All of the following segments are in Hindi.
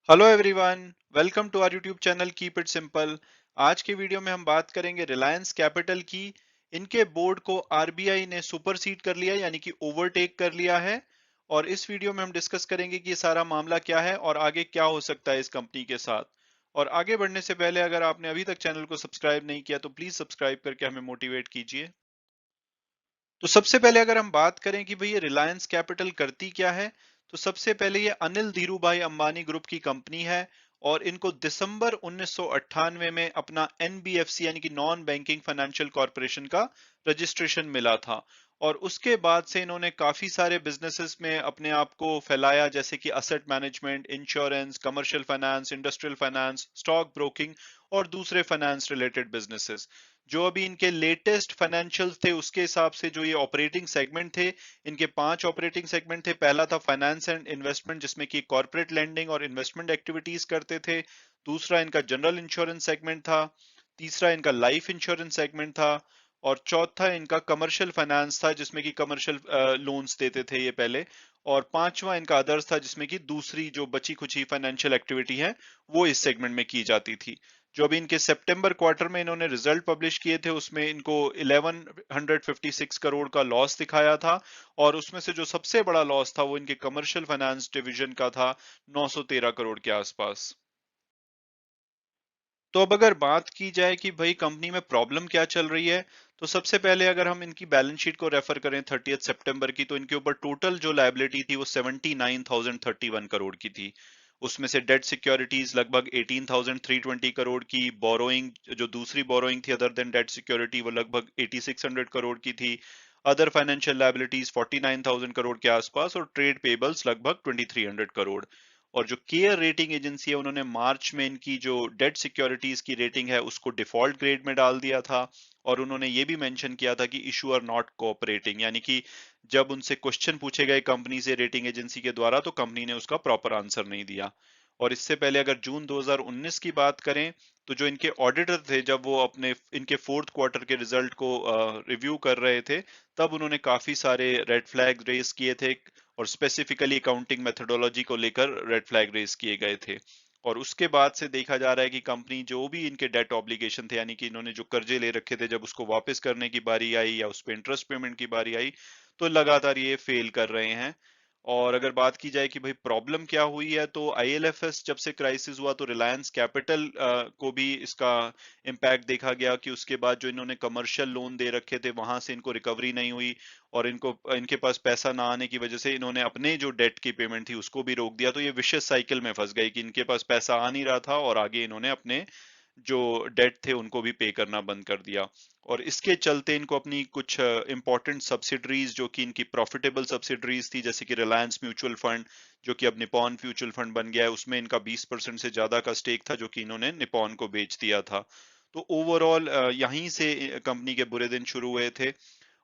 Hello everyone, welcome to our YouTube channel keep it simple. आज के वीडियो में हम बात करेंगे रिलायंस कैपिटल की। इनके बोर्ड को आरबीआई ने सुपरसीड कर लिया यानी कि ओवरटेक कर लिया है। और इस वीडियो में हम डिस्कस करेंगे कि ये सारा मामला क्या है और आगे क्या हो सकता है इस कंपनी के साथ। और आगे बढ़ने से पहले अगर आपने अभी तक चैनल को सब्सक्राइब नहीं किया तो प्लीज सब्सक्राइब करके हमें मोटिवेट कीजिए। तो सबसे पहले अगर हम बात करें कि भाई ये रिलायंस कैपिटल करती क्या है, तो सबसे पहले ये अनिल धीरूभाई अंबानी ग्रुप की कंपनी है। और इनको दिसंबर 1998 में अपना एनबीएफसी यानी कि नॉन बैंकिंग फाइनेंशियल कॉरपोरेशन का रजिस्ट्रेशन मिला था। और उसके बाद से इन्होंने काफी सारे बिजनेसेस में अपने आप को फैलाया, जैसे कि asset management, insurance, commercial finance, industrial finance, stock broking और दूसरे फाइनेंस रिलेटेड बिजनेसेस। जो अभी इनके लेटेस्ट फाइनेंशियल्स थे उसके हिसाब से जो ये ऑपरेटिंग सेगमेंट थे, इनके 5 ऑपरेटिंग सेगमेंट थे। पहला था फाइनेंस एंड इन्वेस्टमेंट, जिसमें कि कॉर्पोरेट लेंडिंग और इन्वेस्टमेंट एक्टिविटीज करते थे। दूसरा इनका जनरल इंश्योरेंस सेगमेंट था। तीसरा इनका लाइफ इंश्योरेंस सेगमेंट था। और चौथा इनका कमर्शियल फाइनेंस था, जिसमें कि कमर्शियल लोन्स देते थे ये पहले। और पांचवा इनका अदर्स था, जिसमें कि दूसरी जो बची खुची फाइनेंशियल एक्टिविटी है वो इस सेगमेंट में की जाती थी। जो अभी इनके सितंबर क्वार्टर में इन्होंने रिजल्ट पब्लिश किए थे उसमें इनको 1156 करोड़ का लॉस दिखाया था। और उसमें से जो सबसे बड़ा लॉस था वो इनके कमर्शियल फाइनेंस डिवीजन का था, 913 करोड़ के आसपास। तो अब अगर बात की जाए कि भाई कंपनी में प्रॉब्लम क्या चल रही है, तो सबसे पहले अगर हम इनकी बैलेंस शीट को रेफर करें 30 सितंबर की, तो इनके ऊपर टोटल जो लायबिलिटी थी वो 79,031 करोड़ की थी। उसमें से डेट सिक्योरिटीज लगभग 18,320 करोड़ की, बोरोइंग जो दूसरी बोरोइंग थी अदर देन डेट सिक्योरिटी वो लगभग 8600 करोड़ की थी। अदर फाइनेंशियल लायबिलिटीज 49,000 करोड़ के आसपास, और ट्रेड पेबल्स लगभग 2300 करोड़। और जो केयर रेटिंग एजेंसी है उन्होंने मार्च में इनकी जो डेट सिक्योरिटीज की रेटिंग है उसको डिफॉल्ट ग्रेड में डाल दिया था। और उन्होंने ये भी मेंशन किया था कि इशूअर नॉट कोऑपरेटिंग, यानी कि जब उनसे क्वेश्चन पूछे गए कंपनी से रेटिंग एजेंसी के द्वारा तो कंपनी ने उसका प्रॉपर आंसर नहीं दिया। और इससे पहले अगर जून 2019 की बात करें, तो जो इनके ऑडिटर थे जब वो अपने इनके फोर्थ क्वार्टर के रिजल्ट को रिव्यू कर रहे थे, तब उन्होंने काफी सारे रेड फ्लैग रेस किए थे। और स्पेसिफिकली अकाउंटिंग मेथोडोलॉजी को लेकर रेड फ्लैग रेस किए गए थे। और उसके बाद से देखा जा रहा है कि कंपनी जो भी इनके डेट ऑब्लिगेशन थे, यानी कि इन्होंने जो कर्जे ले रखे थे, जब उसको वापस करने की बारी आई या उस पर इंटरेस्ट पेमेंट की बारी आई, तो लगातार ये फेल कर रहे हैं। और अगर बात की जाए कि भाई प्रॉब्लम क्या हुई है, तो आईएलएफएस जब से क्राइसिस हुआ तो रिलायंस कैपिटल को भी इसका इम्पैक्ट देखा गया कि उसके बाद जो इन्होंने कमर्शियल लोन दे रखे थे वहां से इनको रिकवरी नहीं हुई। और इनको इनके पास पैसा ना आने की वजह से इन्होंने अपने जो डेट की पेमेंट थी उसको भी रोक दिया। तो ये विशेष साइकिल में फंस गई कि इनके पास पैसा आ नहीं रहा था और आगे इन्होंने अपने जो डेट थे उनको भी पे करना बंद कर दिया। और इसके चलते इनको अपनी कुछ इंपॉर्टेंट सब्सिडरीज जो कि इनकी प्रॉफिटेबल सब्सिडरीज थी, जैसे कि रिलायंस म्यूचुअल फंड जो कि अब निपॉन म्यूचुअल फंड बन गया है, उसमें इनका 20% से ज्यादा का स्टेक था जो कि इन्होंने निपॉन को बेच दिया था। तो ओवरऑल यहीं से कंपनी के बुरे दिन शुरू हुए थे।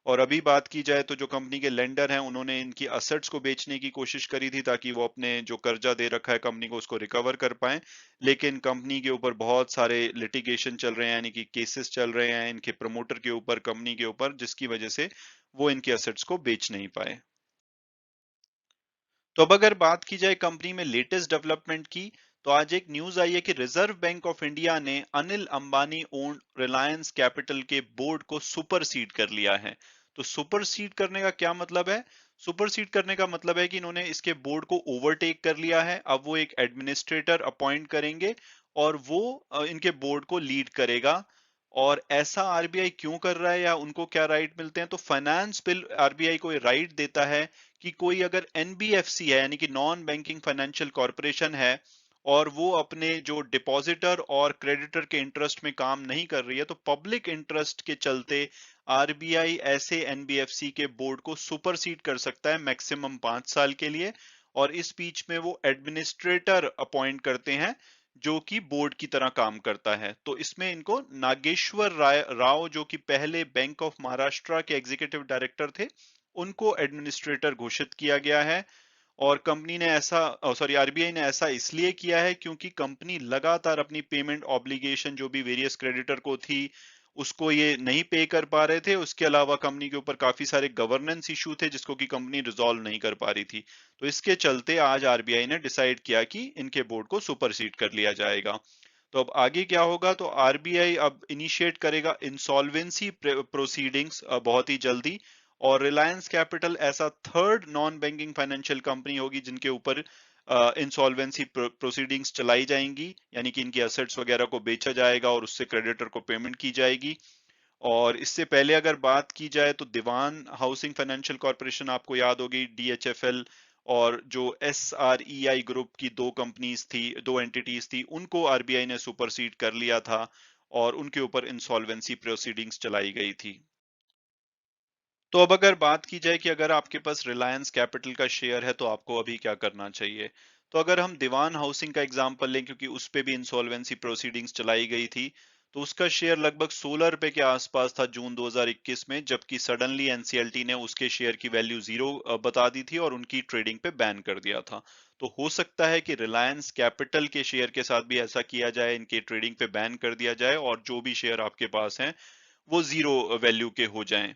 और अभी बात की जाए तो जो कंपनी के लेंडर हैं उन्होंने इनकी असेट्स को बेचने की कोशिश करी थी ताकि वो अपने जो कर्जा दे रखा है कंपनी को उसको रिकवर कर पाए। लेकिन कंपनी के ऊपर बहुत सारे लिटिगेशन चल रहे हैं, यानी कि केसेस चल रहे हैं इनके प्रमोटर के ऊपर, कंपनी के ऊपर, जिसकी वजह से वो इनके असेट्स को बेच नहीं पाए। तो अब अगर बात की जाए कंपनी में लेटेस्ट डेवलपमेंट की, तो आज एक न्यूज आई है कि रिजर्व बैंक ऑफ इंडिया ने अनिल अंबानी ओन्ड रिलायंस कैपिटल के बोर्ड को सुपरसीड कर लिया है। तो सुपरसीड करने का क्या मतलब है? सुपरसीड करने का मतलब है कि इन्होंने इसके बोर्ड को ओवरटेक कर लिया है। अब वो एक एडमिनिस्ट्रेटर अपॉइंट करेंगे और वो इनके बोर्ड को लीड करेगा। और ऐसा आरबीआई क्यों कर रहा है या उनको क्या राइट मिलते हैं? तो फाइनेंस बिल आरबीआई को राइट देता है कि कोई अगर एनबीएफसी है यानी कि नॉन बैंकिंग फाइनेंशियल कॉरपोरेशन है और वो अपने जो डिपॉजिटर और क्रेडिटर के इंटरेस्ट में काम नहीं कर रही है, तो पब्लिक इंटरेस्ट के चलते आरबीआई ऐसे एनबीएफसी के बोर्ड को सुपरसीड कर सकता है मैक्सिमम 5 साल के लिए। और इस बीच में वो एडमिनिस्ट्रेटर अपॉइंट करते हैं जो कि बोर्ड की तरह काम करता है। तो इसमें इनको नागेश्वर राव जो कि पहले बैंक ऑफ महाराष्ट्र के एग्जीक्यूटिव डायरेक्टर थे, उनको एडमिनिस्ट्रेटर घोषित किया गया है। और कंपनी ने ऐसा सॉरी आरबीआई ने ऐसा इसलिए किया है क्योंकि कंपनी लगातार अपनी पेमेंट ऑब्लिगेशन जो भी वेरियस क्रेडिटर को थी उसको ये नहीं पे कर पा रहे थे। उसके अलावा कंपनी के ऊपर काफी सारे गवर्नेंस इशू थे जिसको कि कंपनी रिजॉल्व नहीं कर पा रही थी। तो इसके चलते आज आरबीआई ने डिसाइड किया कि इनके बोर्ड को सुपरसीड कर लिया जाएगा। तो अब आगे क्या होगा, तो आरबीआई अब इनिशिएट करेगा इंसॉल्वेंसी प्रोसीडिंग्स बहुत ही जल्दी। और रिलायंस कैपिटल ऐसा third non banking financial company होगी जिनके ऊपर इंसॉल्वेंसी प्रोसीडिंग्स चलाई जाएंगी, यानी कि इनकी एसेट्स वगैरह को बेचा जाएगा और उससे क्रेडिटर को पेमेंट की जाएगी। और इससे पहले अगर बात की जाए तो दीवान हाउसिंग फाइनेंशियल कॉर्पोरेशन आपको याद होगी, डीएचएफएल, और जो एसआरईआई ग्रुप की दो कंपनीज थी, दो एंटिटीज थी, उनको आरबीआई ने सुपरसीड कर लिया था और उनके ऊपर इंसॉल्वेंसी प्रोसीडिंग्स चलाई गई थी। तो अब अगर बात की जाए कि अगर आपके पास रिलायंस कैपिटल का शेयर है तो आपको अभी क्या करना चाहिए, तो अगर हम दीवान हाउसिंग का एग्जांपल लें, क्योंकि उस पे भी इंसॉल्वेंसी प्रोसीडिंग्स चलाई गई थी, तो उसका शेयर लगभग 16 रुपए के आसपास था जून 2021 में, जबकि सडनली एनसीएलटी ने उसके शेयर की वैल्यू जीरो बता दी थी और उनकी ट्रेडिंग पे बैन कर दिया था। तो हो सकता है कि रिलायंस कैपिटल के शेयर के साथ भी ऐसा किया जाए, इनके ट्रेडिंग पे बैन कर दिया जाए और जो भी शेयर आपके पास हैं वो जीरो वैल्यू के हो जाएं।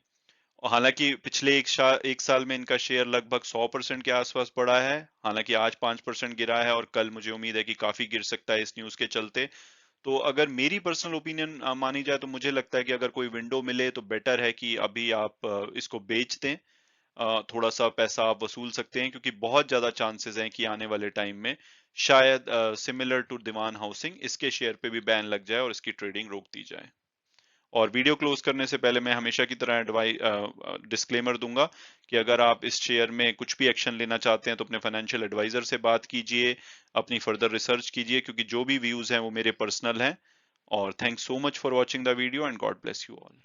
और हालांकि पिछले एक साल में इनका शेयर लगभग 100% के आसपास बढ़ा है। हालांकि आज 5% गिरा है और कल मुझे उम्मीद है कि काफी गिर सकता है इस न्यूज के चलते। तो अगर मेरी पर्सनल ओपिनियन मानी जाए तो मुझे लगता है कि अगर कोई विंडो मिले तो बेटर है कि अभी आप इसको बेच दें। थोड़ा सा पैसा आप वसूल सकते हैं, क्योंकि बहुत ज्यादा चांसेस हैं कि आने वाले टाइम में शायद सिमिलर टू दीवान हाउसिंग इसके शेयर पे भी बैन लग जाए और इसकी ट्रेडिंग रोक दी जाए। और वीडियो क्लोज करने से पहले मैं हमेशा की तरह डिस्क्लेमर दूंगा कि अगर आप इस शेयर में कुछ भी एक्शन लेना चाहते हैं तो अपने फाइनेंशियल एडवाइजर से बात कीजिए, अपनी फर्दर रिसर्च कीजिए, क्योंकि जो भी व्यूज हैं वो मेरे पर्सनल हैं। और thanks so much for watching the video and God bless you all.